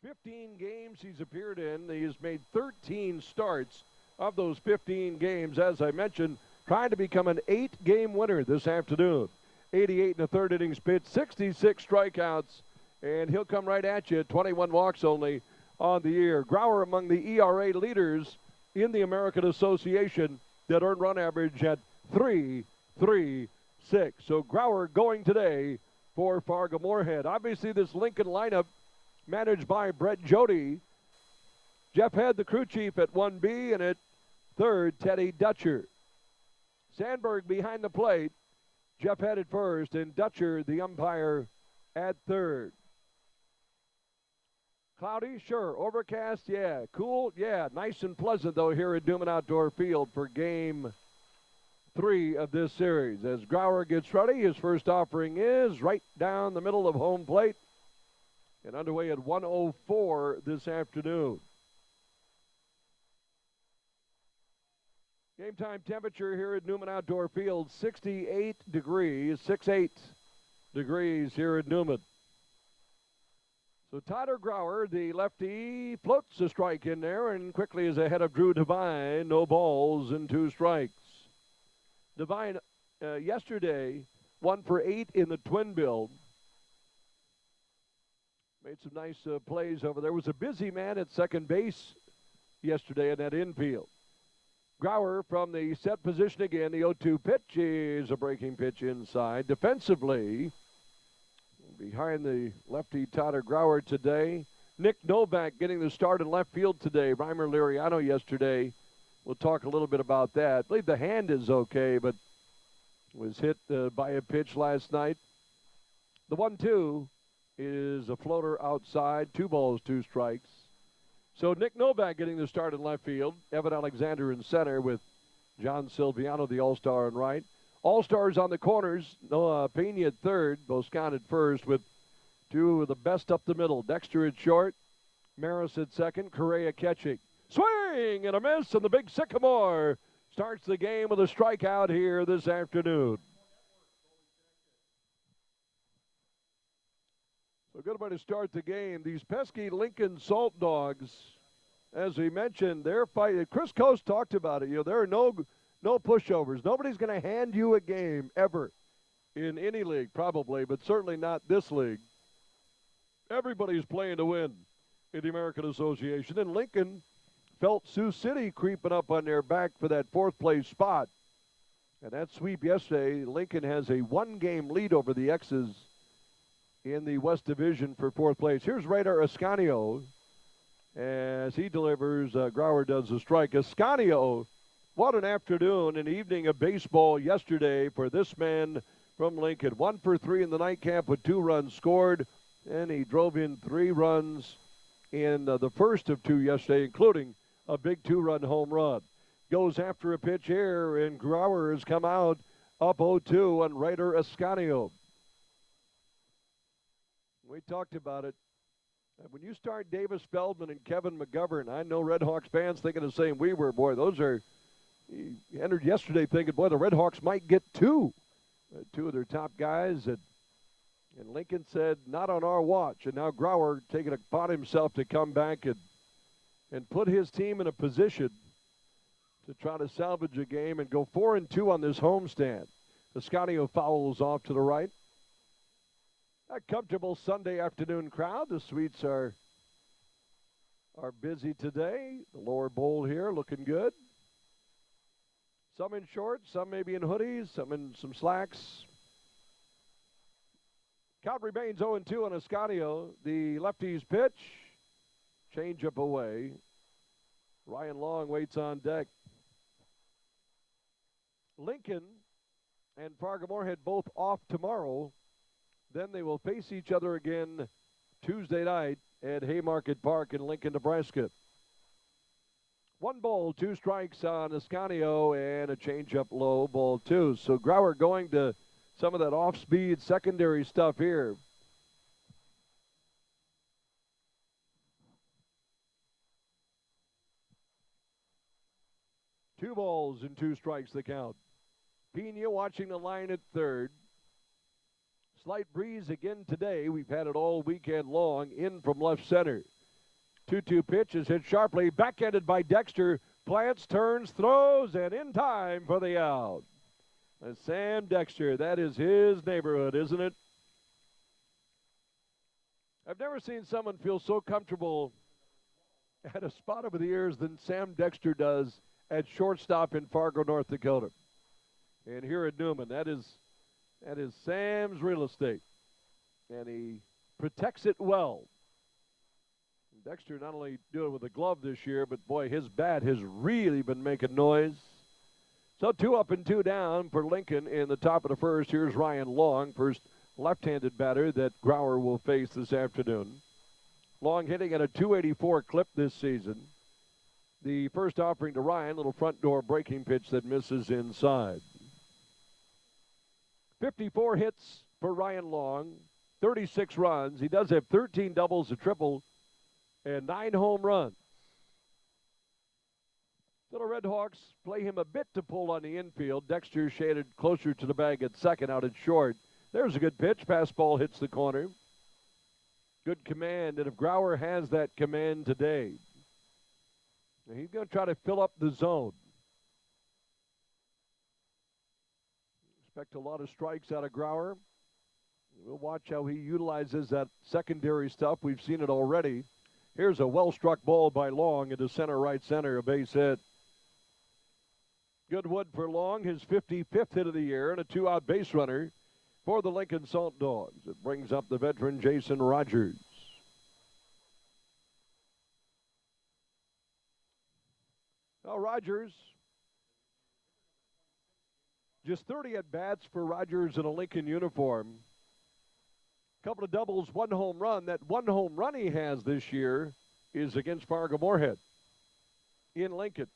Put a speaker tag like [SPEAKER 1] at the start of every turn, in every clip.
[SPEAKER 1] 15 games he's appeared in. He has made 13 starts of those 15 games. As I mentioned, trying to become an 8-game winner this afternoon. 88 in the third innings pitch, 66 strikeouts, and he'll come right at you. 21 walks only on the year. Grauer among the ERA leaders in the American Association that earned run average at 3.36. So Grauer going today for Fargo Moorhead. Obviously, this Lincoln lineup managed by Brett Jody. Jeff Head, the crew chief, at 1B, and at third, Teddy Dutcher. Sandberg behind the plate. Jeff Head at first, and Dutcher, the umpire, at third. Cloudy, sure. Overcast, yeah. Cool, yeah. Nice and pleasant, though, here at Newman Outdoor Field for Game 3 of this series. As Grauer gets ready, his first offering is right down the middle of home plate and underway at 1:04 this afternoon. Game time temperature here at Newman Outdoor Field, 68 degrees, 68 degrees here at Newman. So Tyler Grauer, the lefty, floats a strike in there and quickly is ahead of Drew Devine. No balls and 2 strikes. Devine yesterday 1 for 8 in the twin build. Made some nice plays over there. Was a busy man at second base yesterday in that infield. Grauer from the set position again. The 0-2 pitch is a breaking pitch inside. Defensively, behind the lefty Tyler Grauer today, Nick Novak getting the start in left field today. Reimer Liriano yesterday. We'll talk a little bit about that. I believe the hand is okay, but was hit by a pitch last night. The 1-2 is a floater outside. 2 balls, 2 strikes. So Nick Novak getting the start in left field. Evan Alexander in center with John Silviano, the all-star, in right. All-stars on the corners. Noah Pena at third. Boscan at first with 2 of the best up the middle. Dexter at short. Maris at second. Correa catching. Swing and a miss, and the big Sycamore starts the game with a strikeout here this afternoon. So good way to start the game. These pesky Lincoln Saltdogs, as we mentioned, they're fighting. Chris Coast talked about it. You know, there are no pushovers. Nobody's going to hand you a game ever in any league, probably, but certainly not this league. Everybody's playing to win in the American Association. And Lincoln felt Sioux City creeping up on their back for that 4th place spot. And that sweep yesterday, Lincoln has a 1-game lead over the X's in the West Division for 4th place. Here's Radar Ascanio as he delivers. Grauer does the strike. Ascanio, what an afternoon and evening of baseball yesterday for this man from Lincoln. 1 for 3 in the nightcap with 2 runs scored, and he drove in 3 runs in the first of 2 yesterday, including a big 2-run home run. Goes after a pitch here, and Grauer has come out up 0-2 on Radar Ascanio. We talked about it. When you start Davis Feldman and Kevin McGovern, I know Red Hawks fans thinking the same we were. Boy, those are, he entered yesterday thinking, boy, the Red Hawks might get 2 of their top guys. And Lincoln said, not on our watch. And now Grauer taking it upon himself to come back and put his team in a position to try to salvage a game and go 4-2 on this homestand. Ascanio fouls off to the right. A comfortable Sunday afternoon crowd. The suites are busy today. The lower bowl here looking good. Some in shorts, some maybe in hoodies, some in some slacks. Count remains 0-2 on Ascanio. The lefty's pitch. Change up away. Ryan Long waits on deck. Lincoln and Fargo Moorhead both off tomorrow. Then they will face each other again Tuesday night at Haymarket Park in Lincoln, Nebraska. 1 ball, 2 strikes on Ascanio, and a changeup low, ball 2. So Grauer going to some of that off-speed secondary stuff here. Two balls and 2 strikes the count. Pena watching the line at third. Slight breeze again today. We've had it all weekend long in from left center. 2-2 pitch is hit sharply, backhanded by Dexter. Plants, turns, throws, and in time for the out. And Sam Dexter, that is his neighborhood, isn't it? I've never seen someone feel so comfortable at a spot over the years than Sam Dexter does at shortstop in Fargo, North Dakota. And here at Newman, that is Sam's real estate. And he protects it well. Dexter not only doing it with a glove this year, but boy, his bat has really been making noise. So 2 up and 2 down for Lincoln in the top of the first. Here's Ryan Long, first left-handed batter that Grauer will face this afternoon. Long hitting at a .284 clip this season. The first offering to Ryan, little front door breaking pitch that misses inside. 54 hits for Ryan Long, 36 runs. He does have 13 doubles, a triple, and 9 home runs. So the Red Hawks play him a bit to pull on the infield. Dexter shaded closer to the bag at second, out at short. There's a good pitch. Fastball hits the corner. Good command, and if Grauer has that command today, he's going to try to fill up the zone. Expect a lot of strikes out of Grauer. We'll watch how he utilizes that secondary stuff. We've seen it already. Here's a well-struck ball by Long into right center, a base hit. Good wood for Long, his 55th hit of the year, and a 2-out base runner for the Lincoln Saltdogs. It brings up the veteran Jason Rogers. Now Rogers, just 30 at-bats for Rogers in a Lincoln uniform. Couple of doubles, 1 home run. That 1 home run he has this year is against Fargo Moorhead in Lincoln.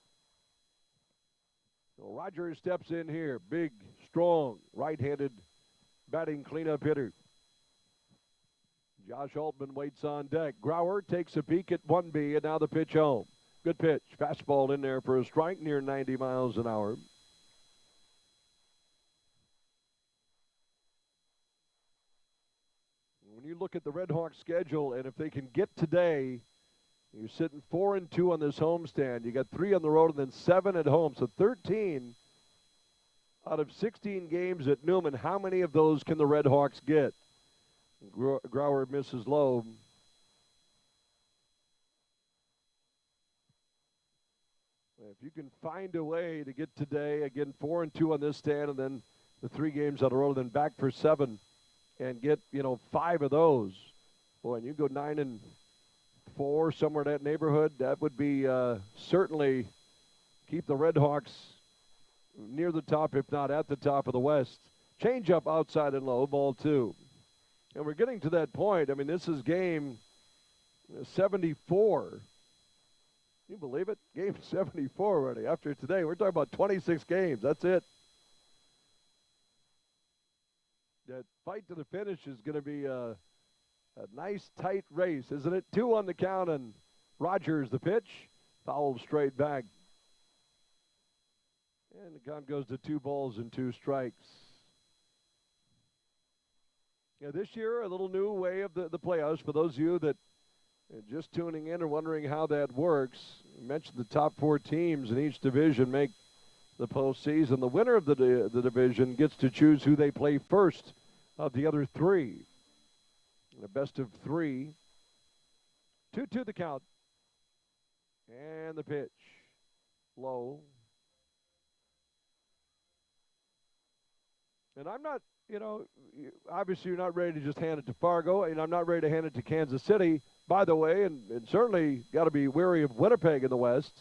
[SPEAKER 1] So Rogers steps in here. Big, strong, right-handed batting cleanup hitter. Josh Altman waits on deck. Grauer takes a peek at 1B, and now the pitch home. Good pitch. Fastball in there for a strike near 90 miles an hour. When you look at the Red Hawks schedule, and if they can get today, you're sitting 4-2 on this homestand. You got 3 on the road and then 7 at home. So 13 out of 16 games at Newman. How many of those can the Red Hawks get? Grauer misses low. If you can find a way to get today, again, 4-2 on this stand, and then the 3 games on the road, and then back for 7. And get, 5 of those. Boy, and you go 9-4, somewhere in that neighborhood. That would be certainly keep the Red Hawks near the top, if not at the top of the West. Change up outside and low, ball 2. And we're getting to that point. I mean, this is game 74. Can you believe it? Game 74 already. After today, we're talking about 26 games. That's it. That fight to the finish is going to be a nice, tight race, isn't it? 2 on the count, and Rogers the pitch. Fouled straight back. And the count goes to 2 balls and 2 strikes. Yeah, this year, a little new way of the playoffs. For those of you that are just tuning in or wondering how that works, we mentioned the top 4 teams in each division make the postseason. The winner of the division gets to choose who they play first of the other 3. The best of 3. 2-2 the count. And the pitch. Low. And I'm not, obviously you're not ready to just hand it to Fargo, and I'm not ready to hand it to Kansas City, by the way, and certainly got to be wary of Winnipeg in the West.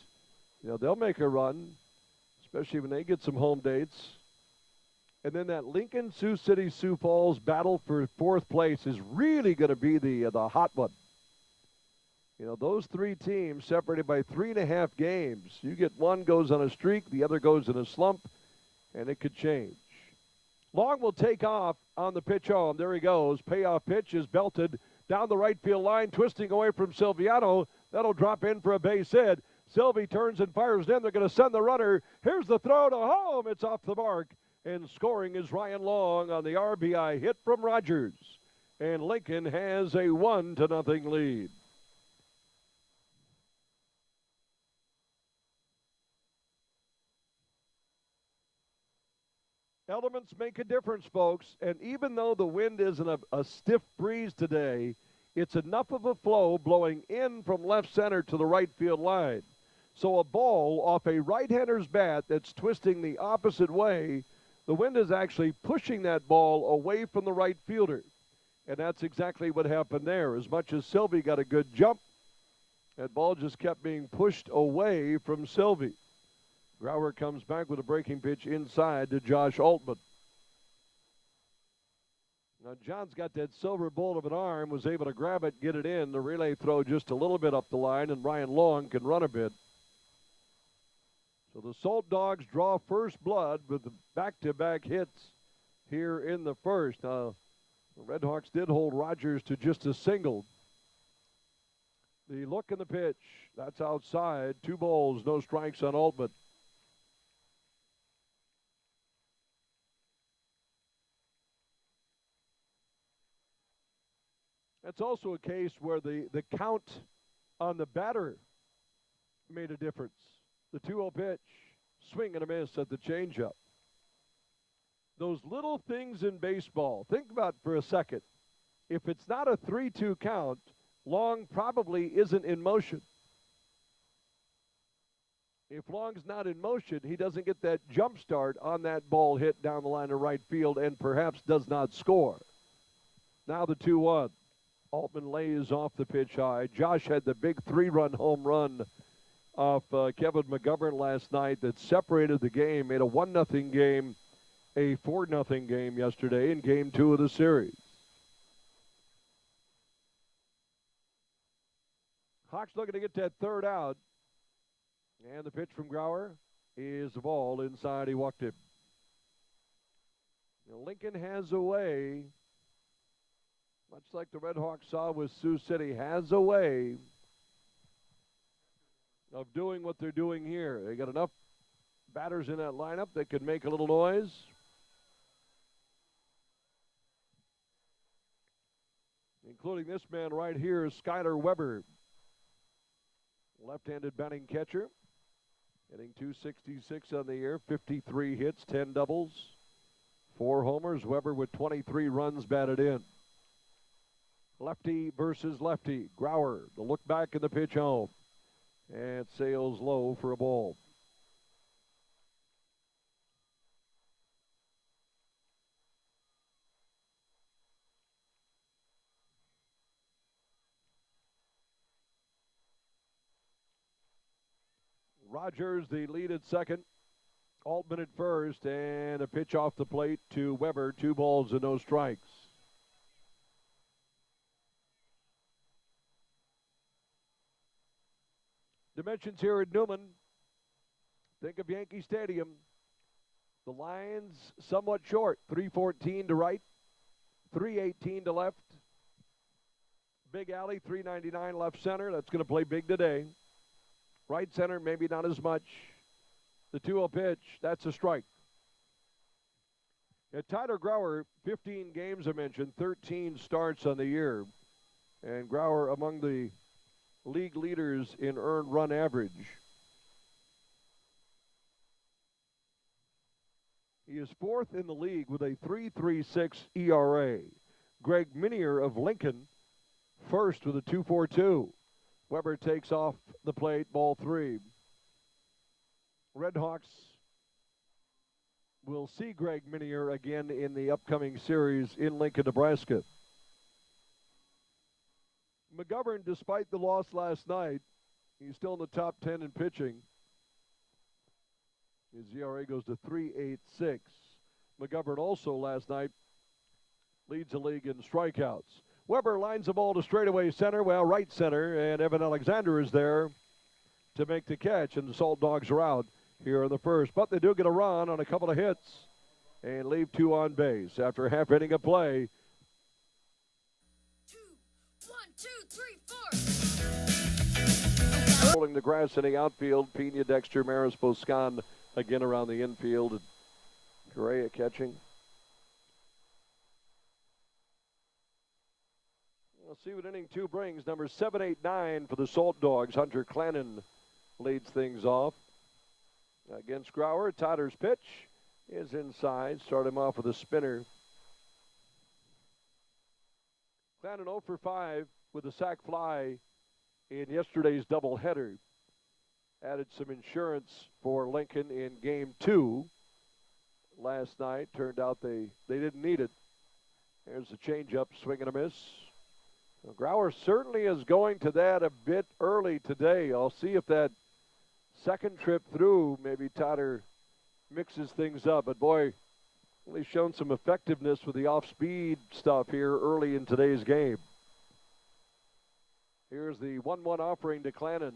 [SPEAKER 1] They'll make a run, especially when they get some home dates. And then that Lincoln, Sioux City, Sioux Falls battle for 4th place is really going to be the hot one. Those 3 teams separated by 3.5 games. You get one goes on a streak, the other goes in a slump, and it could change. Long will take off on the pitch home. There he goes. Payoff pitch is belted down the right field line, twisting away from Silviano. That'll drop in for a base hit. Sylvie turns and fires in. They're going to send the runner. Here's the throw to home. It's off the mark. And scoring is Ryan Long on the RBI hit from Rogers. And Lincoln has a 1-0 lead. Elements make a difference, folks. And even though the wind isn't a stiff breeze today, it's enough of a flow blowing in from left center to the right field line. So a ball off a right-hander's bat that's twisting the opposite way, the wind is actually pushing that ball away from the right fielder. And that's exactly what happened there. As much as Sylvie got a good jump, that ball just kept being pushed away from Sylvie. Grauer comes back with a breaking pitch inside to Josh Altman. Now, John's got that silver bullet of an arm, was able to grab it, get it in. The relay throw just a little bit up the line, and Ryan Long can run a bit. So the Saltdogs draw first blood with the back-to-back hits here in the first. The Redhawks did hold Rogers to just a single. The look and the pitch, that's outside. 2 balls, no strikes on Altman. That's also a case where the count on the batter made a difference. The 2-0 pitch, swing and a miss at the changeup. Those little things in baseball, think about for a second. If it's not a 3-2 count, Long probably isn't in motion. If Long's not in motion, he doesn't get that jump start on that ball hit down the line of right field and perhaps does not score. Now the 2-1. Altman lays off the pitch high. Josh had the big 3-run home run off Kevin McGovern last night that separated the game, made a 1-0 game a 4-0 game yesterday in Game 2 of the series. Hawks looking to get that third out. And the pitch from Grauer is a ball inside. He walked it. Now Lincoln has a way, much like the Redhawks saw with Sioux City, has a way of doing what they're doing here. They got enough batters in that lineup that could make a little noise. Including this man right here, Skyler Weber. Left-handed batting catcher. Hitting .266 on the year, 53 hits, 10 doubles, 4 homers. Weber with 23 runs batted in. Lefty versus lefty. Grauer, the look back in the pitch home. And sails low for a ball. Rogers, the lead at second. Altman at first, and a pitch off the plate to Weber. 2 balls and no strikes. Dimensions here at Newman. Think of Yankee Stadium. The lines somewhat short. 314 to right, 318 to left. Big alley, 399 left center. That's going to play big today. Right center, maybe not as much. The 2-0 pitch, that's a strike. Tyler Grauer, 15 games I mentioned, 13 starts on the year. And Grauer among the league leaders in earned run average. He is 4th in the league with a 3.36 ERA. Greg Minier of Lincoln, 1st with a 2.42. Weber takes off the plate, ball 3. Redhawks will see Greg Minier again in the upcoming series in Lincoln, Nebraska. McGovern, despite the loss last night, he's still in the top 10 in pitching. His ERA goes to 3.86. McGovern also last night leads the league in strikeouts. Weber lines the ball to straightaway center, right center, and Evan Alexander is there to make the catch, and the Saltdogs are out here in the first. But they do get a run on a couple of hits and leave 2 on base after a half inning of play.
[SPEAKER 2] 2, 1, 2, 3, 4.
[SPEAKER 1] Rolling the grass in the outfield, Pena, Dexter, Maris, Boscan again around the infield. Correa catching. We'll see what inning 2 brings. Number 789 for the Saltdogs. Hunter Clannon leads things off. Against Grauer, Tyler's pitch. is inside. Start him off with a spinner. Clannon 0 for 5 with a sac fly in yesterday's doubleheader. Added some insurance for Lincoln in game 2 last night. Turned out they didn't need it. There's a changeup, swing and a miss. Well, Grauer certainly is going to that a bit early today. I'll see if that second trip through, maybe Totter mixes things up. But boy, really shown some effectiveness with the off-speed stuff here early in today's game. Here's the 1-1 offering to Clannon.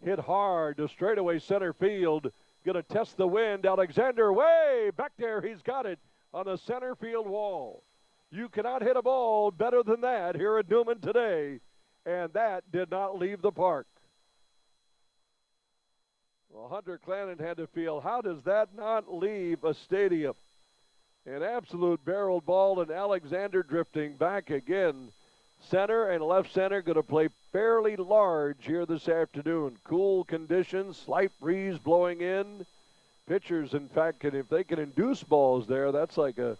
[SPEAKER 1] Hit hard to straightaway center field. Going to test the wind. Alexander way back there. He's got it on the center field wall. You cannot hit a ball better than that here at Newman today. And that did not leave the park. Well, Hunter Clannon had to feel, how does that not leave a stadium? An absolute barreled ball, and Alexander drifting back again. Center and left center going to play fairly large here this afternoon. Cool conditions, slight breeze blowing in. Pitchers, in fact, if they can induce balls there, that's like a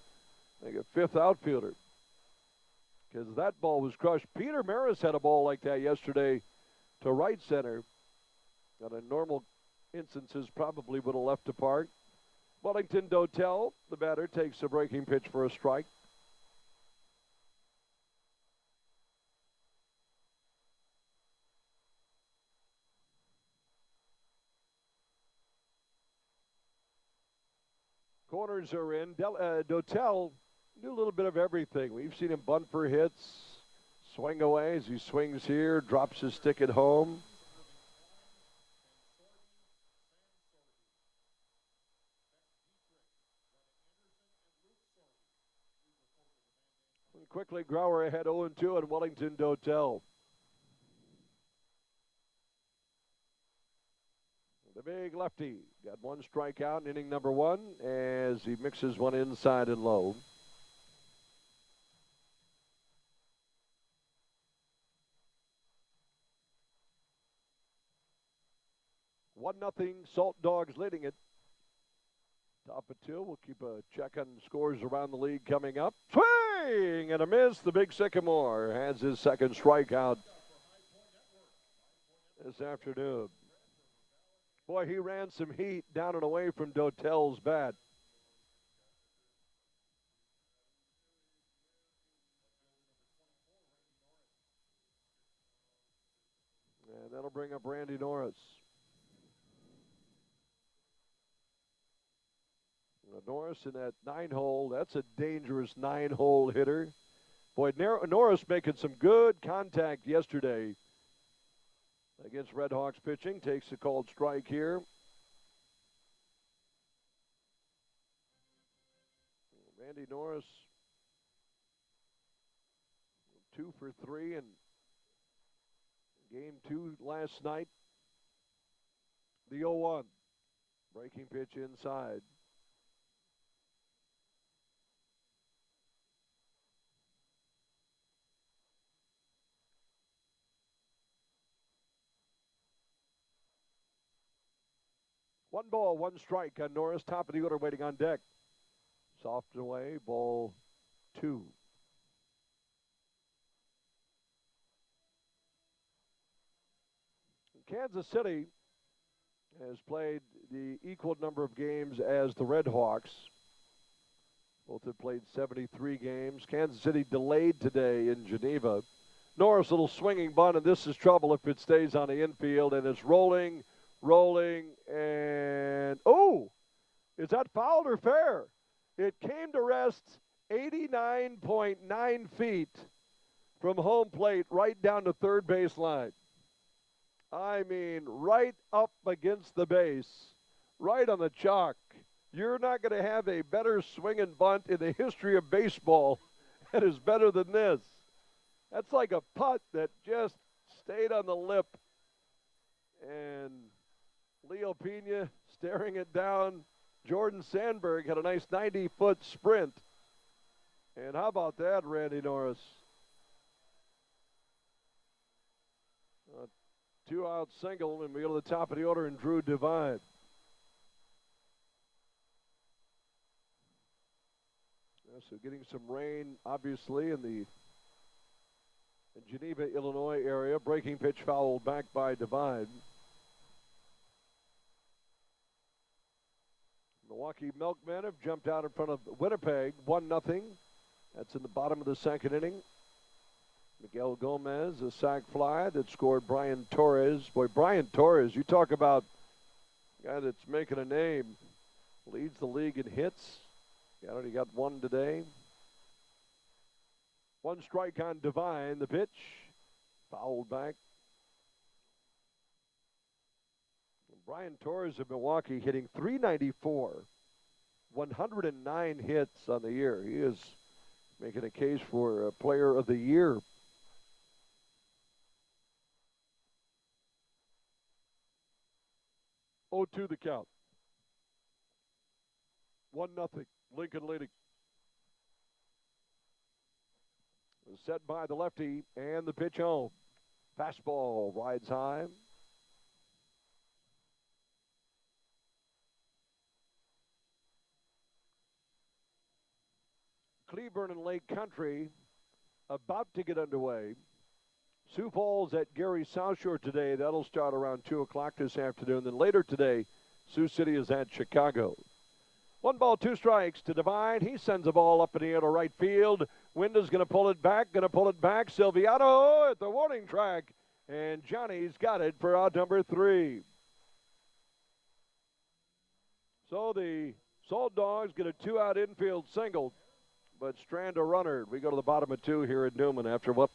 [SPEAKER 1] fifth outfielder. Because that ball was crushed. Peter Maris had a ball like that yesterday to right center. And in normal instances probably would have left the park. Wellington Dotel, the batter, takes a breaking pitch for a strike. Corners are in. Dotel do a little bit of everything. We've seen him bunt for hits, swing away as he swings here, drops his stick at home. And quickly, Grauer ahead 0-2 on Wellington Dotel. The big lefty got one strikeout in inning number 1 as he mixes one inside and low. One nothing, Saltdogs leading it. Top of 2. We'll keep a check on scores around the league coming up. Swing and a miss. The big Sycamore has his second strikeout this afternoon. Boy, he ran some heat down and away from Dotel's bat. And that'll bring up Randy Norris. Norris in that 9-hole, that's a dangerous 9-hole hitter. Boy, Norris making some good contact yesterday against Red Hawks pitching. Takes a called strike here. Randy Norris, 2 for 3 in game 2 last night. The 0-1. Breaking pitch inside. One ball, one strike on Norris. Top of the order waiting on deck. Soft and away, ball 2. Kansas City has played the equal number of games as the Red Hawks. Both have played 73 games. Kansas City delayed today in Geneva. Norris, little swinging bunt, and this is trouble if it stays on the infield, and it's rolling, and oh, is that fouled or fair? It came to rest 89.9 feet from home plate right down to third base line. I mean, right up against the base, right on the chalk. You're not going to have a better swing and bunt in the history of baseball that is better than this. That's like a putt that just stayed on the lip. And Leo Pena staring it down. Jordan Sandberg had a nice 90-foot sprint. And how about that, Randy Norris? A 2-out single, and we go to the top of the order, and Drew Divine. So getting some rain, obviously, in the Geneva, Illinois area. Breaking pitch fouled back by Divine. Milwaukee Milkmen have jumped out in front of Winnipeg, 1-0. That's in the bottom of the second inning. Miguel Gomez, a sac fly that scored Brian Torres. Boy, Brian Torres, you talk about a guy that's making a name. Leads the league in hits. He already got one today. One strike on Divine. The pitch fouled back. Brian Torres of Milwaukee hitting .394, 109 hits on the year. He is making a case for a player of the year. Oh, 2 the count. 1-0. Lincoln leading. Set by the lefty and the pitch home. Fastball rides high. Cleburne and Lake Country about to get underway. Sioux Falls at Gary South Shore today. That'll start around 2 o'clock this afternoon. Then later today, Sioux City is at Chicago. 1 ball, 2 strikes to Divine. He sends the ball up in the air to right field. Winda's going to pull it back. Silviano at the warning track. And Johnny's got it for out number 3. So the Saltdogs get a 2-out infield single, but strand a runner. We go to the bottom of 2 here at Newman after what?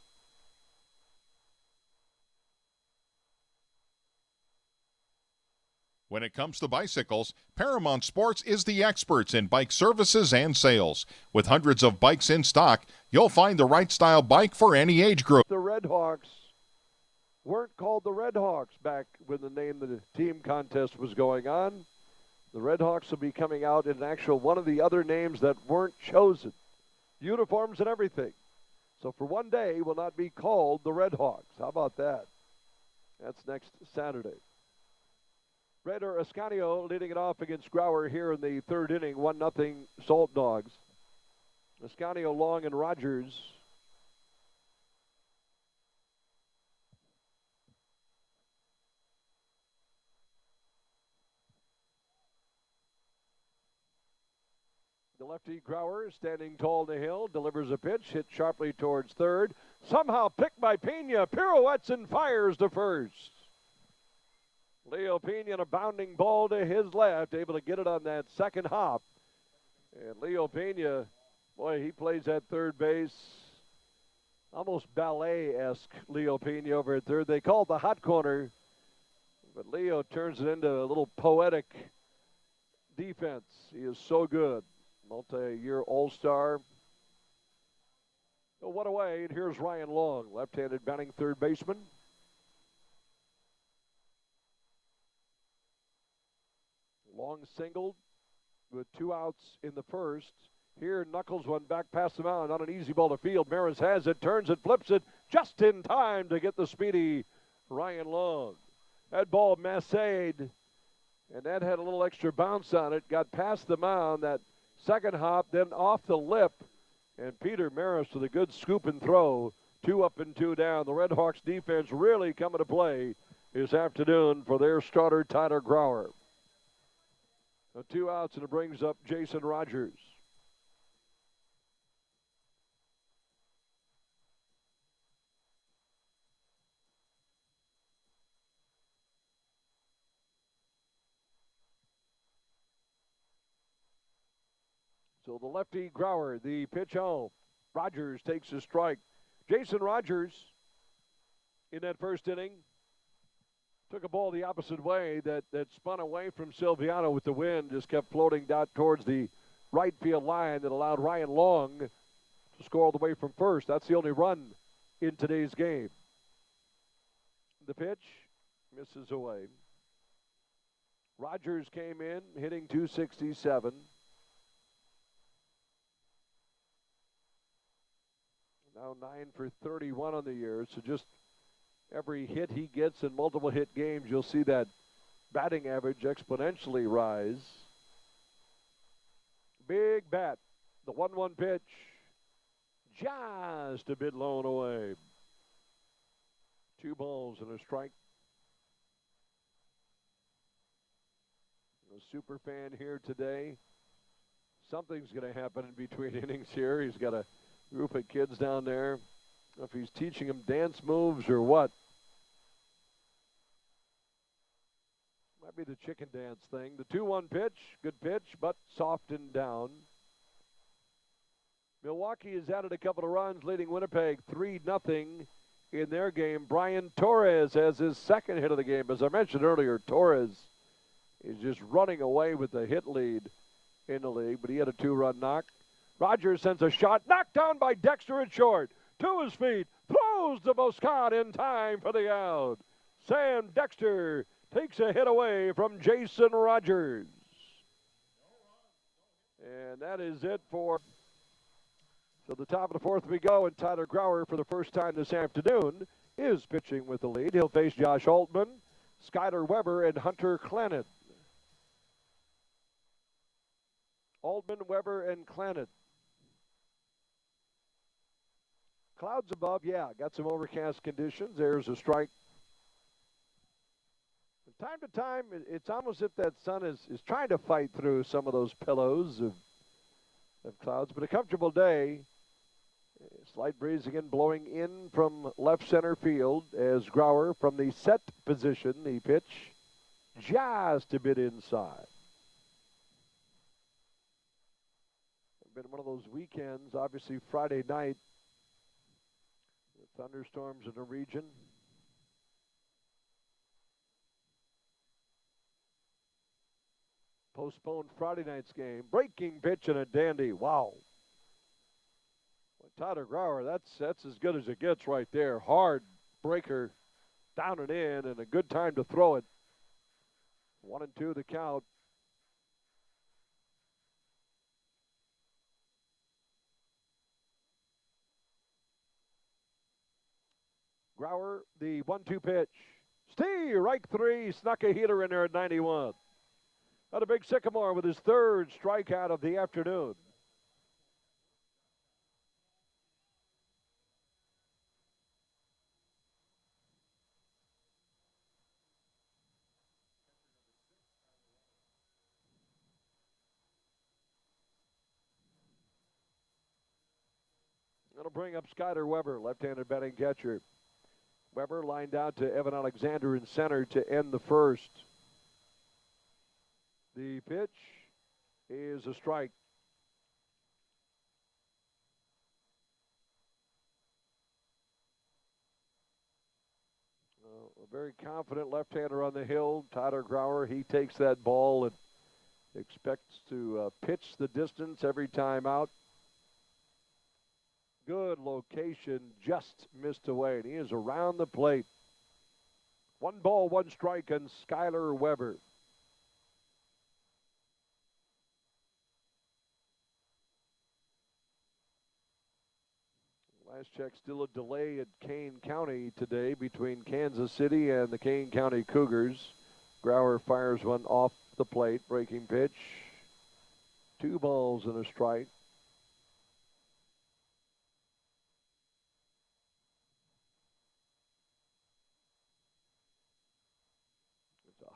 [SPEAKER 3] When it comes to bicycles, Paramount Sports is the experts in bike services and sales. With hundreds of bikes in stock, you'll find the right style bike for any age group.
[SPEAKER 1] The Red Hawks weren't called the Red Hawks back when the name of the team contest was going on. The Red Hawks will be coming out in actual one of the other names that weren't chosen. Uniforms and everything. So for one day will not be called the Red Hawks. How about that? That's next Saturday. Raider Ascanio leading it off against Grauer here in the 3rd inning. 1-0 Saltdogs. Ascanio, Long, and Rogers. The lefty Grauer standing tall in the hill, delivers a pitch, hit sharply towards third. Somehow picked by Pena, pirouettes and fires to first. Leo Pena, a bounding ball to his left, able to get it on that second hop. And Leo Pena, boy, he plays at third base. Almost ballet-esque, Leo Pena over at third. They call it the hot corner, but Leo turns it into a little poetic defense. He is so good. Multi-year All-Star. Oh, what away, and here's Ryan Long, left-handed batting third baseman. Long singled with 2 outs in the first. Here, Knuckles one back past the mound on an easy ball to field. Maris has it, turns it, flips it, just in time to get the speedy Ryan Long. That ball massed, and that had a little extra bounce on it. Got past the mound, that second hop, then off the lip. And Peter Maris with a good scoop and throw. 2 up and 2 down. The Red Hawks defense really coming to play this afternoon for their starter, Tyler Grauer. 2 outs, and it brings up Jason Rogers. So the lefty Grauer, the pitch home. Rogers takes a strike. Jason Rogers, in that first inning, took a ball the opposite way that spun away from Silviano with the wind, just kept floating down towards the right field line that allowed Ryan Long to score all the way from first. That's the only run in today's game. The pitch misses away. Rogers came in hitting .267. Now 9 for 31 on the year, so just every hit he gets in multiple hit games, you'll see that batting average exponentially rise. Big bat The 1-1 pitch. Just a bit low and away. 2 balls and a strike. A super fan here today. Something's going to happen in between innings here. He's got a group of kids down there. I don't know if he's teaching them dance moves or what. Might be the chicken dance thing. The 2-1 pitch. Good pitch, but soft and down. Milwaukee has added a couple of runs, leading Winnipeg 3-0 in their game. Brian Torres has his second hit of the game. As I mentioned earlier, Torres is just running away with the hit lead in the league, but he had a 2-run knock. Rogers sends a shot, knocked down by Dexter at short. To his feet, throws to Boscott in time for the out. Sam Dexter takes a hit away from Jason Rogers. And that is it for... So the top of the fourth we go, and Tyler Grauer for the first time this afternoon is pitching with the lead. He'll face Josh Altman, Skyler Weber, and Hunter Clannad. Altman, Weber, and Clannad. Clouds above, yeah, got some overcast conditions. There's a strike. From time to time, it's almost as if that sun is trying to fight through some of those pillows of clouds, but a comfortable day. Slight breeze again blowing in from left center field as Grauer from the set position, the pitch just a bit inside. Been one of those weekends, obviously Friday night, with thunderstorms in the region. Postponed Friday night's game. Breaking pitch and a dandy. Wow. Well, Tyler Grauer, that's as good as it gets right there. Hard breaker down and in, and a good time to throw it. 1-2 the count. Grauer, the 1-2 pitch. Strike 3, snuck a heater in there at 91. Had a big Sycamore with his third strikeout of the afternoon. That'll bring up Skyler Weber, left-handed batting catcher. Weber lined out to Evan Alexander in center to end the first. The pitch is a strike. A very confident left-hander on the hill, Tyler Grauer. He takes that ball and expects to pitch the distance every time out. Good location, just missed away, and he is around the plate. 1 ball, 1 strike on Skyler Weber. Last check, still a delay at Kane County today between Kansas City and the Kane County Cougars. Grauer fires one off the plate, breaking pitch. 2 balls and a strike.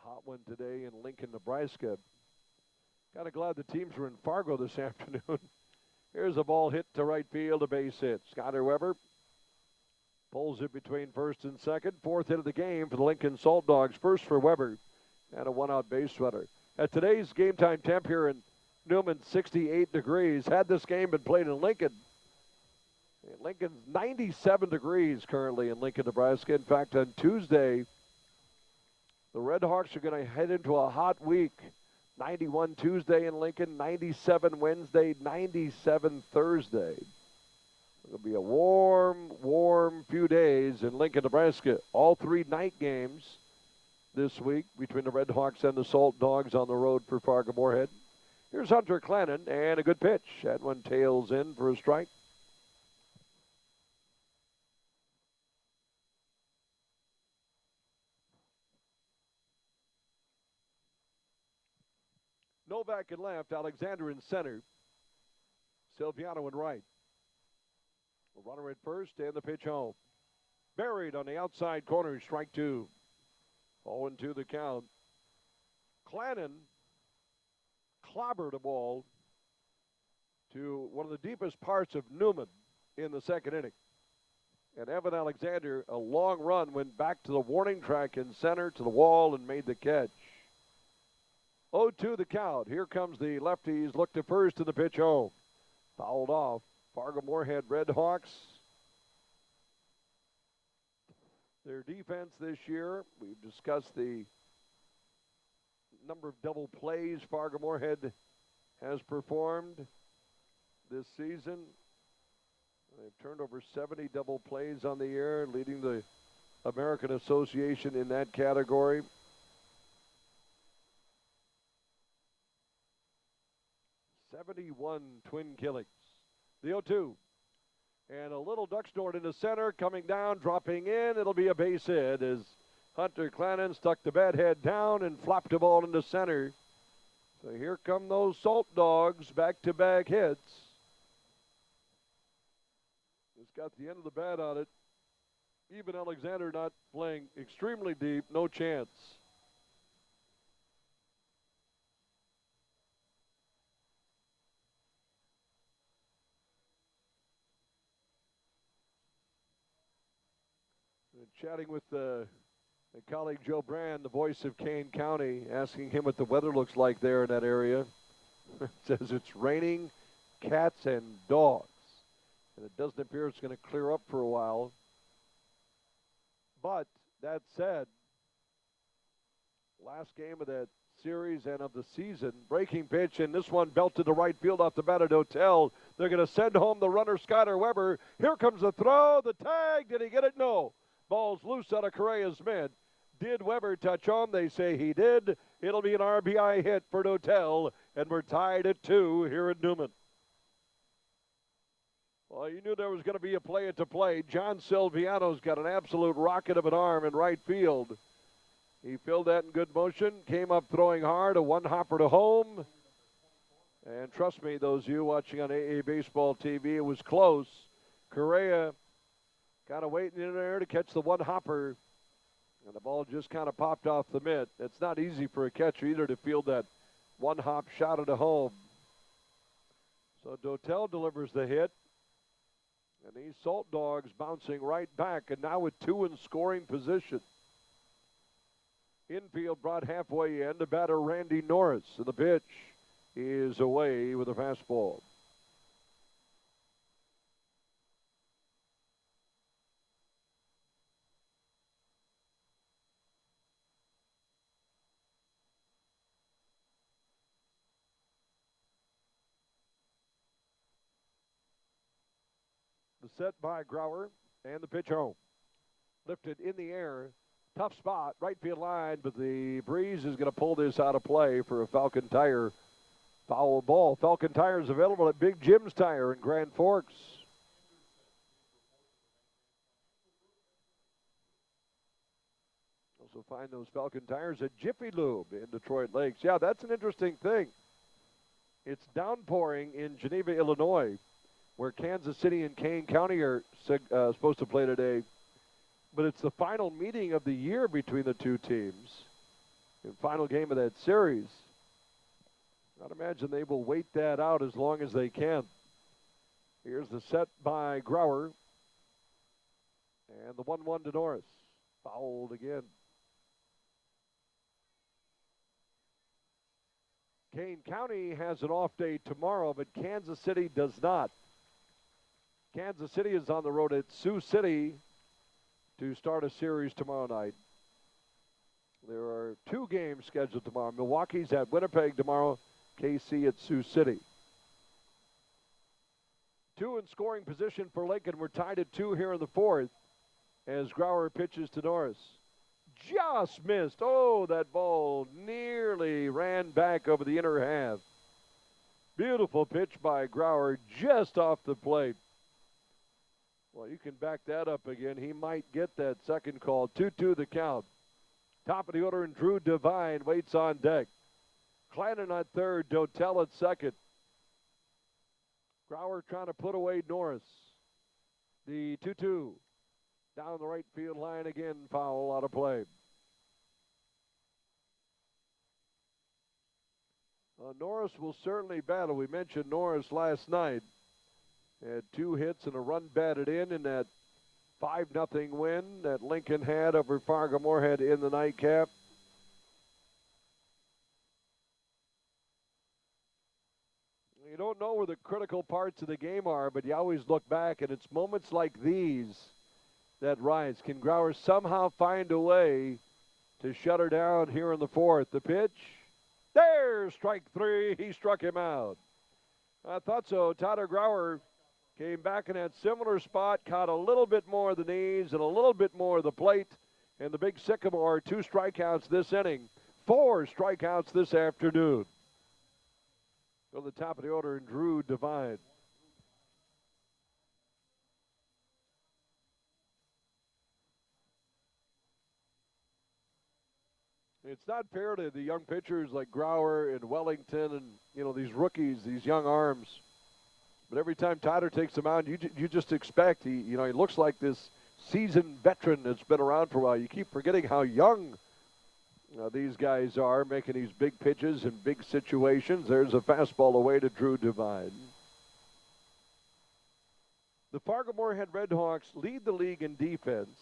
[SPEAKER 1] Hot one today in Lincoln, Nebraska. Kind of glad the teams were in Fargo this afternoon. Here's a ball hit to right field, a base hit. Skyler Weber pulls it between first and second. 4th hit of the game for the Lincoln Saltdogs. First for Weber and a 1-out base runner. At today's game time temp here in Newman, 68 degrees. Had this game been played in Lincoln, Lincoln's 97 degrees currently in Lincoln, Nebraska. In fact, on Tuesday, the Red Hawks are going to head into a hot week. 91 Tuesday in Lincoln, 97 Wednesday, 97 Thursday. It'll be a warm few days in Lincoln, Nebraska. All 3 night games this week between the Red Hawks and the Saltdogs on the road for Fargo Moorhead. Here's Hunter Clannad, and a good pitch. That one tails in for a strike. Novak in left, Alexander in center. Silviano in right. A runner at first and the pitch home. Buried on the outside corner, strike two. 0-2 the count. Clannon clobbered a ball to one of the deepest parts of Newman in the second inning. And Evan Alexander, a long run, went back to the warning track in center to the wall and made the catch. 0-2 the count. Here comes the lefties. Look to first and the pitch home. Fouled off. Fargo Moorhead Redhawks. Their defense this year, we've discussed the number of double plays Fargo Moorhead has performed this season. They've turned over 70 double plays on the year, leading the American Association in that category. '71 twin killings. The 0-2. And a little duck snort into center, coming down, dropping in. It'll be a base hit as Hunter Clannon stuck the bat head down and flopped the ball into center. So here come those Saltdogs, back-to-back hits. It's got the end of the bat on it. Even Alexander not playing extremely deep, no chance. Chatting with my colleague Joe Brand, the voice of Kane County, asking him what the weather looks like there in that area. It says it's raining cats and dogs. And it doesn't appear it's going to clear up for a while. But that said, last game of that series and of the season, breaking pitch, and this one belted to right field off the bat of Dotel. They're going to send home the runner, Skyler Weber. Here comes the throw, the tag. Did he get it? No. Ball's loose out of Correa's mitt. Did Weber touch on? They say he did. It'll be an RBI hit for Dotel, and we're tied at 2 here at Newman. Well, you knew there was going to be a play-it-to-play. John Silviano's got an absolute rocket of an arm in right field. He filled that in good motion, came up throwing hard, a one-hopper to home. And trust me, those of you watching on AA Baseball TV, it was close. Correa kind of waiting in there to catch the one-hopper, and the ball just kind of popped off the mitt. It's not easy for a catcher either to field that one-hop shot at a home. So Dotel delivers the hit, and these Saltdogs bouncing right back, and now with 2 in scoring position. Infield brought halfway in to batter Randy Norris, and the pitch is away with a fastball. The set by Grauer, and the pitch home. Lifted in the air. Tough spot, right field line, but the breeze is going to pull this out of play for a Falcon Tire foul ball. Falcon Tire is available at Big Jim's Tire in Grand Forks. Also find those Falcon Tires at Jiffy Lube in Detroit Lakes. Yeah, that's an interesting thing. It's downpouring in Geneva, Illinois, where Kansas City and Kane County are supposed to play today. But it's the final meeting of the year between the two teams. The final game of that series. I'd imagine they will wait that out as long as they can. Here's the set by Grauer. And the 1-1 to Norris. Fouled again. Kane County has an off day tomorrow, but Kansas City does not. Kansas City is on the road at Sioux City to start a series tomorrow night. There are 2 games scheduled tomorrow. Milwaukee's at Winnipeg tomorrow, KC at Sioux City. 2 in scoring position for Lincoln. We're tied at 2 here in the 4th as Grauer pitches to Norris. Just missed. Oh, that ball nearly ran back over the inner half. Beautiful pitch by Grauer just off the plate. Well, you can back that up again. He might get that second call. 2-2 the count. Top of the order, and Drew Devine waits on deck. Clannon at third, Dotel at second. Grauer trying to put away Norris. The 2-2. Down the right field line again, foul out of play. Norris will certainly battle. We mentioned Norris last night. Had 2 hits and a run batted in that 5-0 win that Lincoln had over Fargo Moorhead in the nightcap. You don't know where the critical parts of the game are, but you always look back, and it's moments like these that rise. Can Grauer somehow find a way to shut her down here in the 4th? The pitch. There's strike 3. He struck him out. I thought so. Tyler Grauer came back in that similar spot, caught a little bit more of the knees and a little bit more of the plate. And the big Sycamore, 2 strikeouts this inning, 4 strikeouts this afternoon. Go to the top of the order, and Drew Devine. It's not fair to the young pitchers like Grauer and Wellington and, these rookies, these young arms. But every time Tyler takes them out, you just expect, he looks like this seasoned veteran that's been around for a while. You keep forgetting how young these guys are, making these big pitches in big situations. There's a fastball away to Drew Devine. The Fargo Moorhead Redhawks lead the league in defense.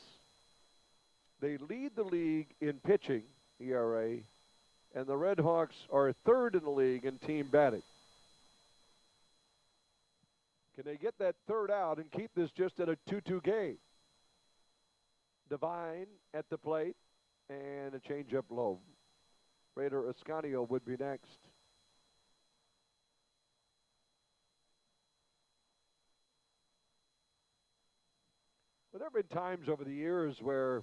[SPEAKER 1] They lead the league in pitching, ERA, and the Redhawks are 3rd in the league in team batting. Can they get that 3rd out and keep this just at a 2-2 game? Devine at the plate and a changeup low. Raider Ascanio would be next. But there have been times over the years where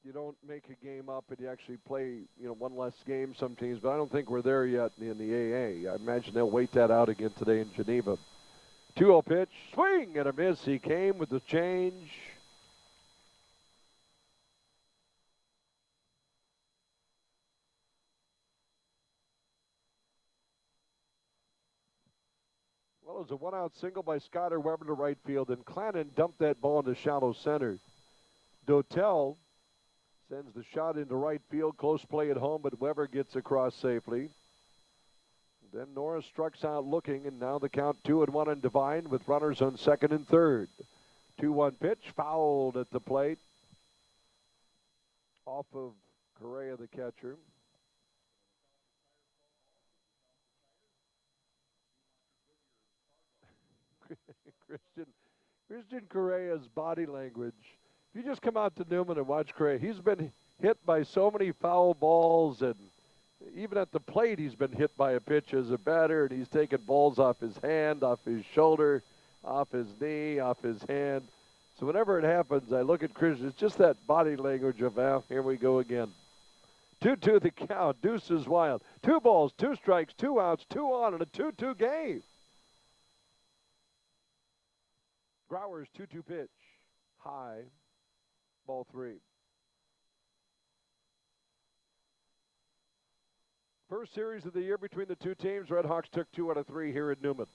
[SPEAKER 1] you don't make a game up and you actually play, one less game some teams, but I don't think we're there yet in the AA. I imagine they'll wait that out again today in Geneva. 2-0 pitch, swing and a miss. He came with the change. Well, it was a 1-out single by Skyler Weber to right field, and Clannon dumped that ball into shallow center. Dotel sends the shot into right field, close play at home, but Weber gets across safely. Then Norris strikes out looking, and now the count 2-1 on Devine with runners on 2nd and 3rd. 2-1 pitch, fouled at the plate. Off of Correa, the catcher. Christian Correa's body language. If you just come out to Newman and watch Correa, he's been hit by so many foul balls, and even at the plate he's been hit by a pitch as a batter, and he's taken balls off his hand, off his shoulder, off his knee, off his hand. So whenever it happens, I look at Christian. It's just that body language of, here we go again. 2-2 the count. Deuce is wild. 2 balls, 2 strikes, 2 outs, 2 on, and a 2-2 game. Grauer's 2-2 pitch. High. Ball 3. First series of the year between the two teams, Redhawks took 2 out of 3 here at Newman.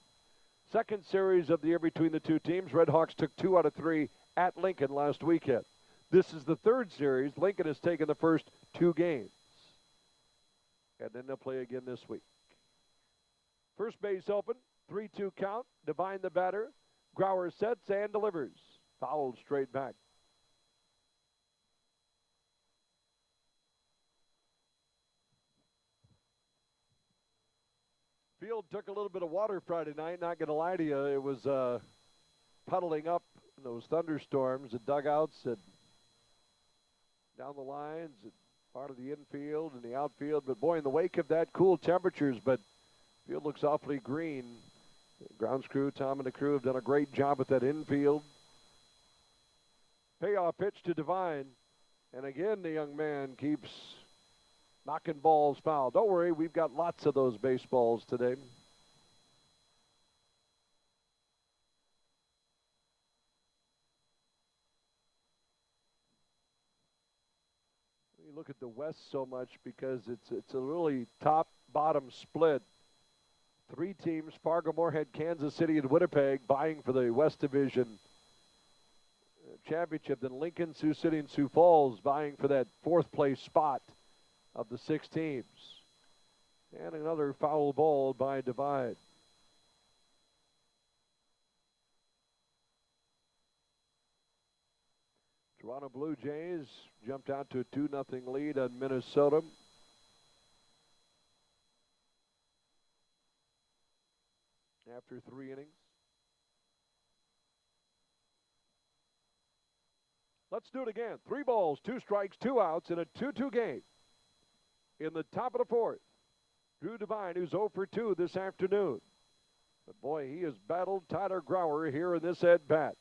[SPEAKER 1] Second series of the year between the two teams, Redhawks took 2 out of 3 at Lincoln last weekend. This is the 3rd series. Lincoln has taken the first 2 games. And then they'll play again this week. First base open, 3-2 count. Devine the batter. Grauer sets and delivers. Fouled straight back. Field took a little bit of water Friday night, not going to lie to you. It was puddling up in those thunderstorms and dugouts and down the lines and part of the infield and the outfield. But, boy, in the wake of that, cool temperatures, but field looks awfully green. The grounds crew, Tom and the crew have done a great job with that infield. Payoff pitch to Devine. And, again, the young man keeps knocking balls foul. Don't worry, we've got lots of those baseballs today. look at the West so much because it's a really top-bottom split. Three teams, Fargo, Moorhead, Kansas City, and Winnipeg, vying for the West Division championship. Then Lincoln, Sioux City, and Sioux Falls vying for that fourth-place spot of the 6 teams. And another foul ball by Divide. Toronto Blue Jays jumped out to a 2-0 lead on Minnesota. After 3 innings. Let's do it again. 3 balls, 2 strikes, 2 outs in a 2-2 game. In the top of the 4th, Drew Devine, who's 0 for 2 this afternoon. But boy, he has battled Tyler Grauer here in this at-bat.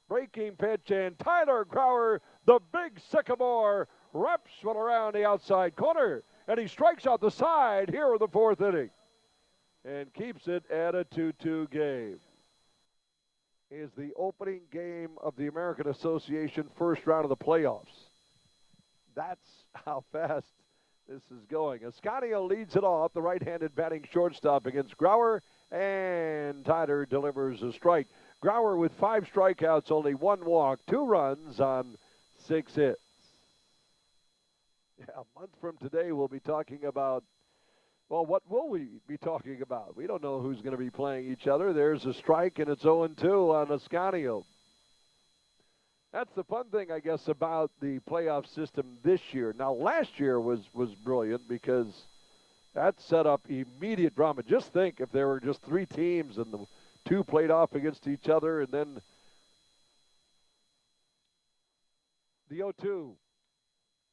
[SPEAKER 1] Breaking pitch, and Tyler Grauer, the big sycamore, wraps one around the outside corner, and he strikes out the side here in the 4th inning and keeps it at a 2-2 game. Is the opening game of the American Association first round of the playoffs. That's how fast this is going. Ascanio leads it off, the right-handed batting shortstop against Grauer, and Tyler delivers a strike. Grauer with 5 strikeouts, only 1 walk, 2 runs on 6 hits. Yeah, a month from today, we'll be talking about, well, what will we be talking about? We don't know who's going to be playing each other. There's a strike, and it's 0-2 on Ascanio. That's the fun thing, I guess, about the playoff system this year. Now, last year was brilliant because that set up immediate drama. Just think if there were just 3 teams and the 2 played off against each other, and then the 0-2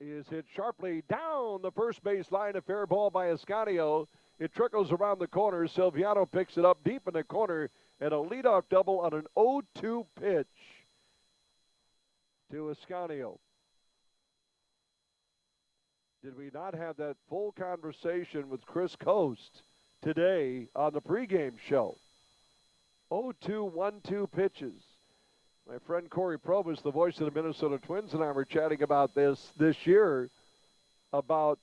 [SPEAKER 1] is hit sharply down the first base line. A fair ball by Ascanio. It trickles around the corner. Silviano picks it up deep in the corner, and a leadoff double on an 0-2 pitch to Ascanio. Did we not have that full conversation with Chris Coast today on the pregame show? 0-2, 1-2 pitches. My friend Corey Probus, the voice of the Minnesota Twins, and I were chatting about this year, about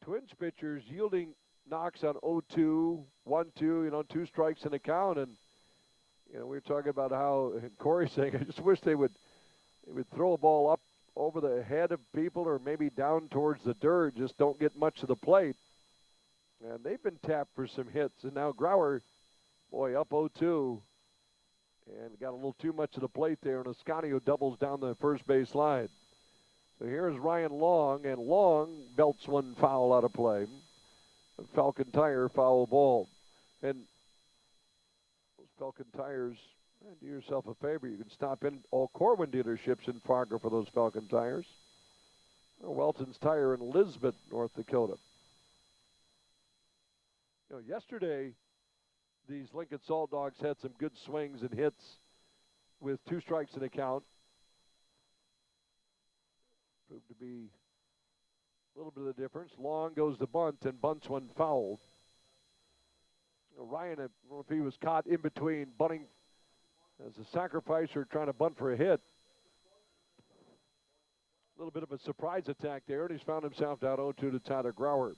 [SPEAKER 1] Twins pitchers yielding knocks on 0-2, 1-2, 2 strikes in a count. And, we were talking about how, and Corey saying, I just wish they would throw a ball up over the head of people or maybe down towards the dirt, just don't get much of the plate. And they've been tapped for some hits. And now Grauer, boy, up 0-2. And got a little too much of the plate there, and Ascanio doubles down the first base line. So here's Ryan Long, and Long belts one foul out of play. A Falcon Tire foul ball. And those Falcon Tires, do yourself a favor. You can stop in all Corwin dealerships in Fargo for those Falcon Tires. Or Welton's Tire in Lisbeth, North Dakota. Yesterday, these Lincoln Saltdogs had some good swings and hits with 2 strikes in a count. Proved to be a little bit of the difference. Long goes the bunt and bunts one foul. Ryan, I don't know if he was caught in between bunting as a sacrifice or trying to bunt for a hit. A little bit of a surprise attack there, and he's found himself down 0-2 to Tyler Grauer.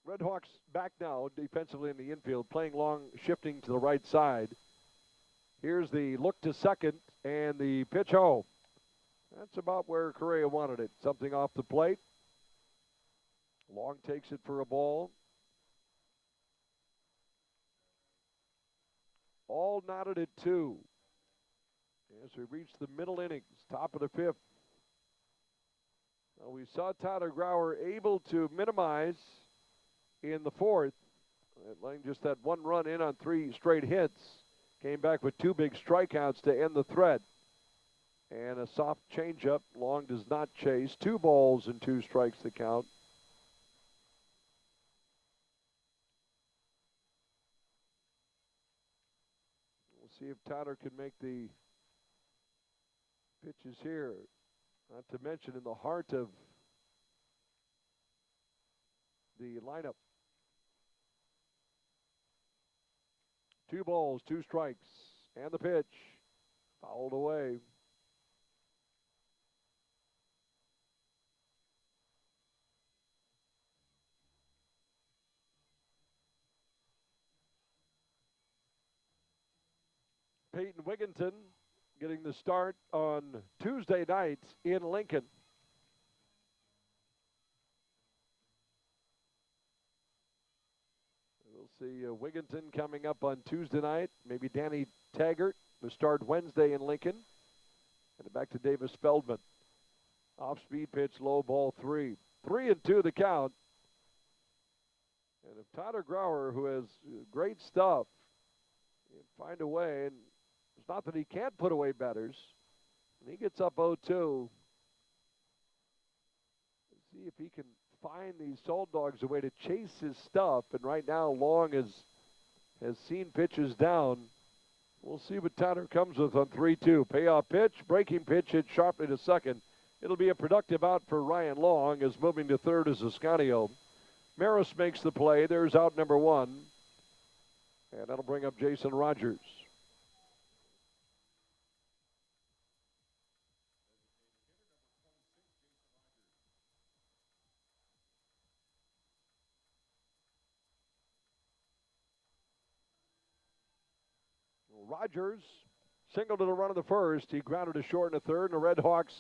[SPEAKER 1] Redhawks back now defensively in the infield, playing long, shifting to the right side. Here's the look to second and the pitch home. That's about where Correa wanted it. Something off the plate. Long takes it for a ball. All knotted at 2 as we reach the middle innings, top of the 5th. Now we saw Tyler Grauer able to minimize in the 4th, letting just that 1 run in on 3 straight hits. Came back with 2 big strikeouts to end the threat. And a soft changeup. Long does not chase. 2 balls and 2 strikes to count. We'll see if Tyler can make the pitches here. Not to mention in the heart of the lineup. 2 balls, 2 strikes, and the pitch fouled away. Peyton Wigginton getting the start on Tuesday night in Lincoln. We'll see Wigginton coming up on Tuesday night. Maybe Danny Taggart to start Wednesday in Lincoln. And back to Davis Feldman. Off-speed pitch, low ball 3. 3-2 the count. And if Tyler Grauer, who has great stuff, can find a way, and it's not that he can't put away batters, and he gets up 0-2. See if he can find these Saltdogs a way to chase his stuff. And right now, Long has seen pitches down. We'll see what Tyler comes with on 3-2. Payoff pitch, breaking pitch hit sharply to second. It'll be a productive out for Ryan Long, as moving to third is Ascanio. Maris makes the play. There's out number 1. And that'll bring up Jason Rogers. Rogers singled to the run of the first. He grounded to short in the third, and the Red Hawks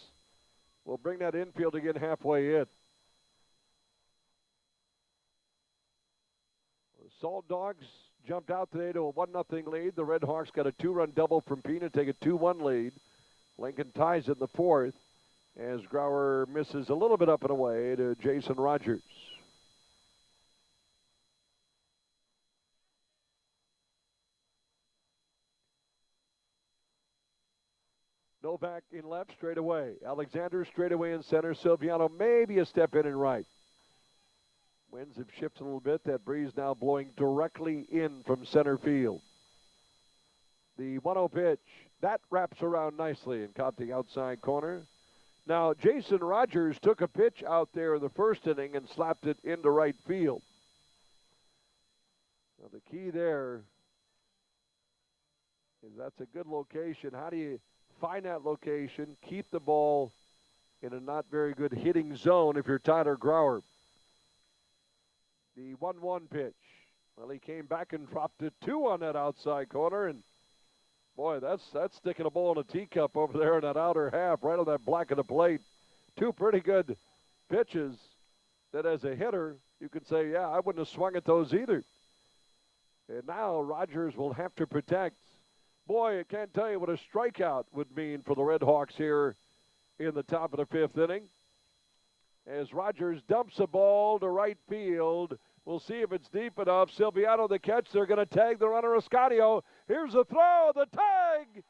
[SPEAKER 1] will bring that infield again halfway in. The Saltdogs jumped out today to a 1-0 lead. The Red Hawks got a 2-run double from Pena, take a 2-1 lead. Lincoln ties it in the fourth as Grauer misses a little bit up and away to Jason Rogers. Novak in left, straight away. Alexander straight away in center. Silviano maybe a step in and right. Winds have shifted a little bit. That breeze now blowing directly in from center field. The 1-0 pitch, that wraps around nicely and caught the outside corner. Now, Jason Rogers took a pitch out there in the first inning and slapped it into right field. Now, the key there is that's a good location. How do you find that location, keep the ball in a not very good hitting zone if you're Tyler Grauer? The 1-1 pitch. Well, he came back and dropped it 2 on that outside corner, and boy, that's sticking a ball in a teacup over there in that outer half, right on that black of the plate. 2 pretty good pitches that as a hitter, you could say, yeah, I wouldn't have swung at those either. And now Rogers will have to protect. Boy, I can't tell you what a strikeout would mean for the Red Hawks here in the top of the 5th inning. As Rogers dumps a ball to right field. We'll see if it's deep enough. Silviano the catch. They're going to tag the runner, Ascanio. Here's a throw, the tag.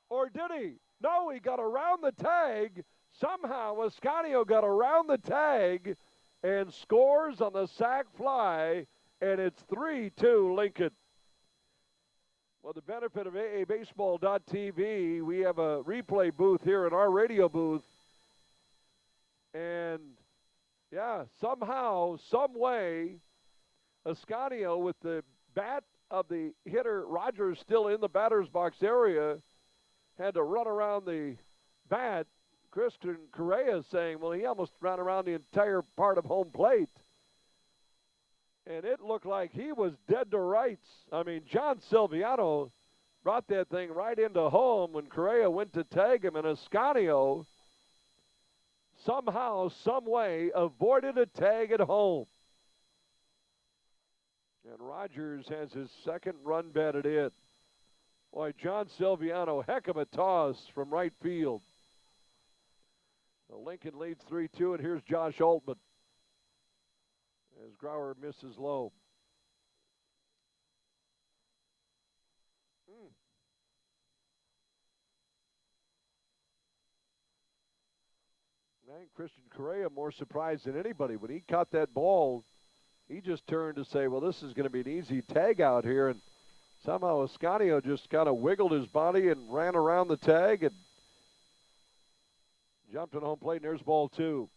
[SPEAKER 1] Or did he? No, he got around the tag. Somehow Ascanio got around the tag and scores on the sac fly, and it's 3-2 Lincoln. Well, the benefit of AABaseball.tv, we have a replay booth here in our radio booth. And, yeah, somehow, some way, Ascanio, with the bat of the hitter Rogers still in the batter's box area, had to run around the bat. Christian Correa saying, well, he almost ran around the entire part of home plate. And it looked like he was dead to rights. I mean, John Silviano brought that thing right into home when Correa went to tag him, and Ascanio somehow, some way, avoided a tag at home. And Rogers has his second run batted in. Boy, John Silviano, heck of a toss from right field. So Lincoln leads 3-2, and here's Josh Altman as Grauer misses low. Man, Christian Correa more surprised than anybody. When he caught that ball, he just turned to say, well, this is going to be an easy tag out here. And somehow Ascanio just kind of wiggled his body and ran around the tag and jumped on home plate, and there's ball 2.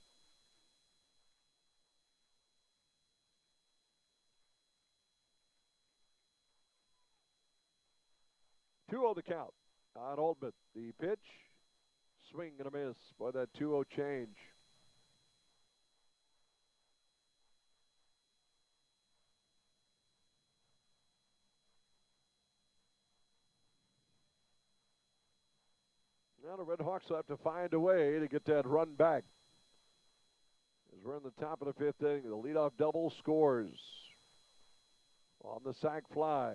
[SPEAKER 1] 2-0 the count on Altman. The pitch, swing and a miss. Boy, that 2-0 change. Now the Red Hawks will have to find a way to get that run back. As we're in the top of the fifth inning, the leadoff double scores on the sac fly.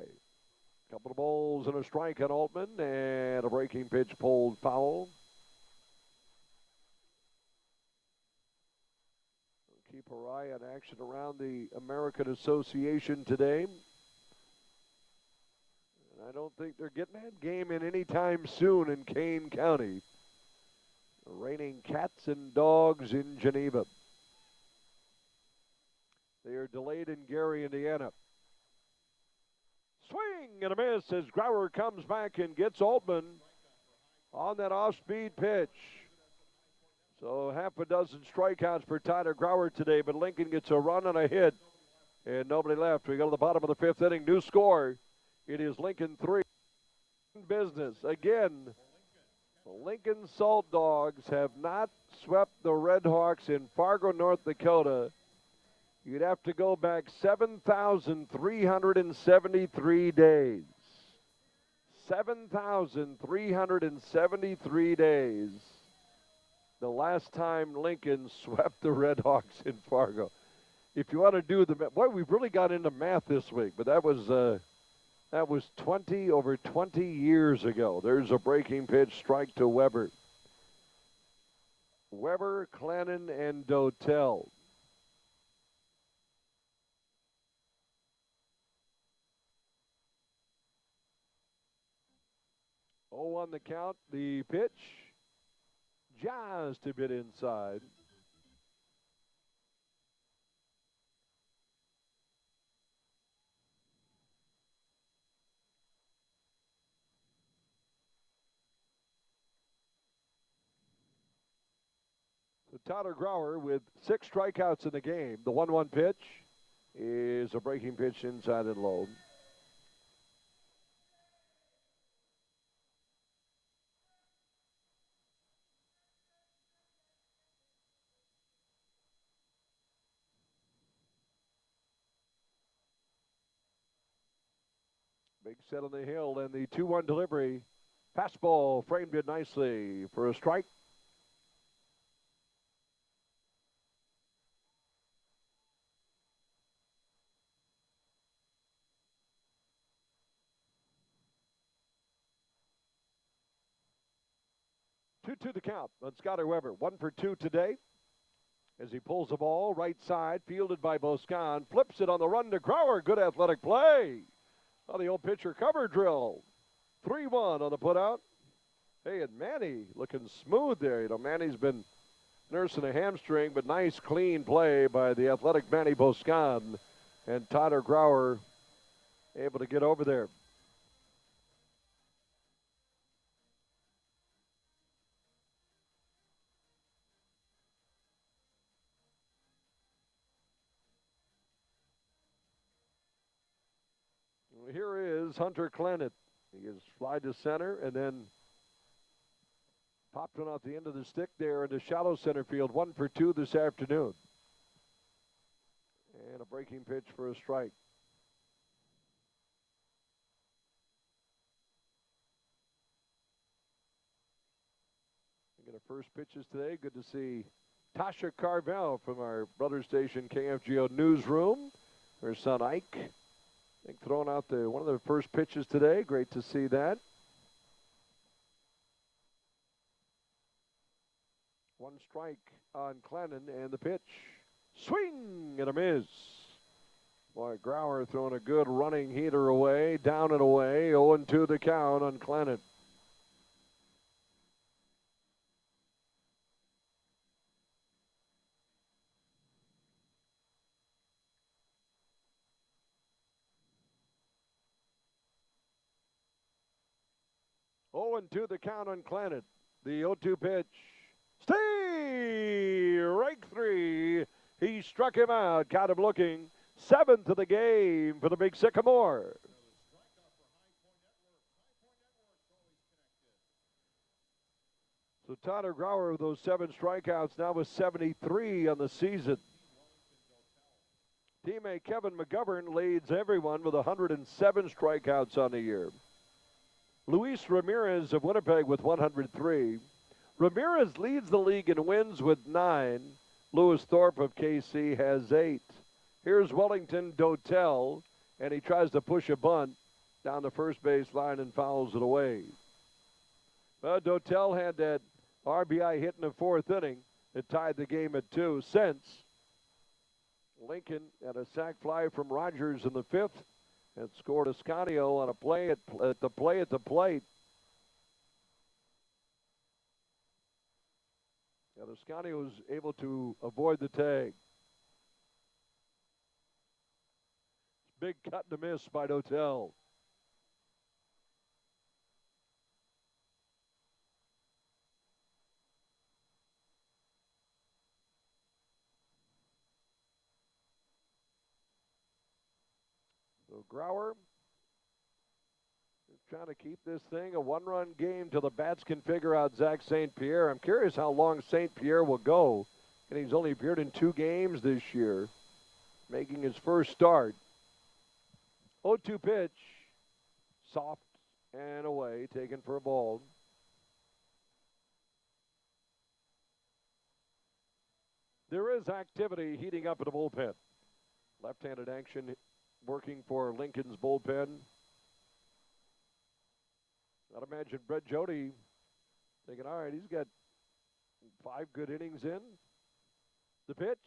[SPEAKER 1] Couple of balls and a strike on Altman, and a breaking pitch pulled foul. We'll keep our eye on action around the American Association today. And I don't think they're getting that game in anytime soon in Kane County. The reigning Cats and Dogs in Geneva. They are delayed in Gary, Indiana. Swing and a miss as Grauer comes back and gets Altman on that off-speed pitch. So half a dozen strikeouts for Tyler Grauer today, but Lincoln gets a run and a hit, and nobody left. We go to the bottom of the fifth inning. New score. It is Lincoln 3. Business. Again, the Lincoln Saltdogs have not swept the Red Hawks in Fargo, North Dakota. You'd have to go back 7,373 days. 7,373 days. The last time Lincoln swept the Red Hawks in Fargo. If you want to do the math, boy, we've really got into math this week, but that was over 20 years ago. There's a breaking pitch, strike to Weber. Weber, Clennon, and Dotel. Oh, on the count, the pitch, just a bit inside. So Tyler Grauer with 6 strikeouts in the game. The 1-1 pitch is a breaking pitch inside and low. Big set on the hill, and the 2-1 delivery. Fastball framed it nicely for a strike. Two the count on Skyler Weber. 1 for 2 today. As he pulls the ball right side, fielded by Boscan, flips it on the run to Grauer. Good athletic play. Oh, the old pitcher cover drill. 3-1 on the putout. Hey, and Manny looking smooth there. You know, Manny's been nursing a hamstring, but nice, clean play by the athletic Manny Boscan. And Tyler Grauer able to get over there. Here is Hunter Clennon. He is fly to center and then popped one off the end of the stick there into shallow center field. 1 for 2 this afternoon. And a breaking pitch for a strike. We get our first pitches today. Good to see Tasha Carvel from our brother station KFGO newsroom. Her son Ike. I think throwing out one of the first pitches today. Great to see that. 1 strike on Clennon, and the pitch. Swing and a miss. Boy, Grauer throwing a good running heater away, down and away. 0-2 the count on Clennon. To the count on Clennon. The 0-2 pitch. Strike 3. He struck him out. Got him looking. 7th of the game for the Big Sycamore. So Tyler Grauer with those 7 strikeouts now with 73 on the season. Teammate Kevin McGovern leads everyone with 107 strikeouts on the year. Luis Ramirez of Winnipeg with 103. Ramirez leads the league in wins with 9. Lewis Thorpe of KC has 8. Here's Wellington Dotel, and he tries to push a bunt down the first base line and fouls it away. Dotel had that RBI hit in the 4th inning. It tied the game at 2. Since Lincoln had a sac fly from Rogers in the 5th and scored Ascanio on a play at the plate. And Ascanio was able to avoid the tag. Big cut and a miss by Dotel. So Grauer is trying to keep this thing a 1-run game till the bats can figure out Zach St. Pierre. I'm curious how long St. Pierre will go. And he's only appeared in 2 games this year, making his first start. 0-2 pitch, soft and away, taken for a ball. There is activity heating up in the bullpen. Left-handed action working for Lincoln's bullpen. I'd imagine Brett Jody thinking, all right, he's got 5 good innings in. The pitch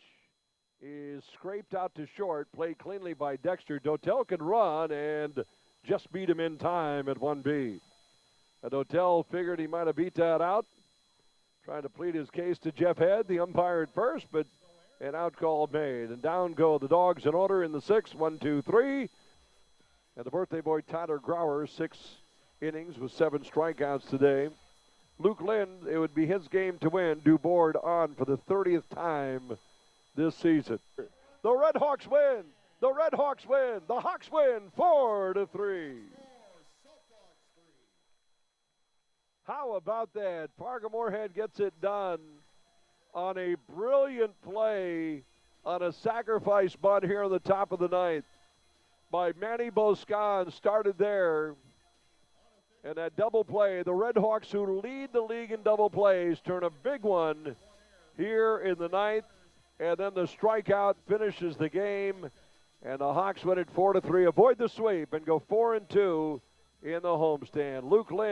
[SPEAKER 1] is scraped out to short, played cleanly by Dexter. Dotel can run and just beat him in time at 1B. Dotel figured he might have beat that out, trying to plead his case to Jeff Head, the umpire at first, but an out call made. And down go the Dogs in order in the 6th, 1, 2, 3. And the birthday boy Tyler Grauer, 6 innings with 7 strikeouts today. Luke Lind, it would be his game to win. Dubourg on for the 30th time this season. The Red Hawks win. The Red Hawks win. The Hawks win 4-3. How about that? Fargo Moorhead gets it done on a brilliant play on a sacrifice bunt here on the top of the 9th by Manny Boscan. Started there. And that double play, the Red Hawks, who lead the league in double plays, turn a big one here in the 9th. And then the strikeout finishes the game. And the Hawks win it 4-3, avoid the sweep, and go 4-2 in the homestand. Luke Lind.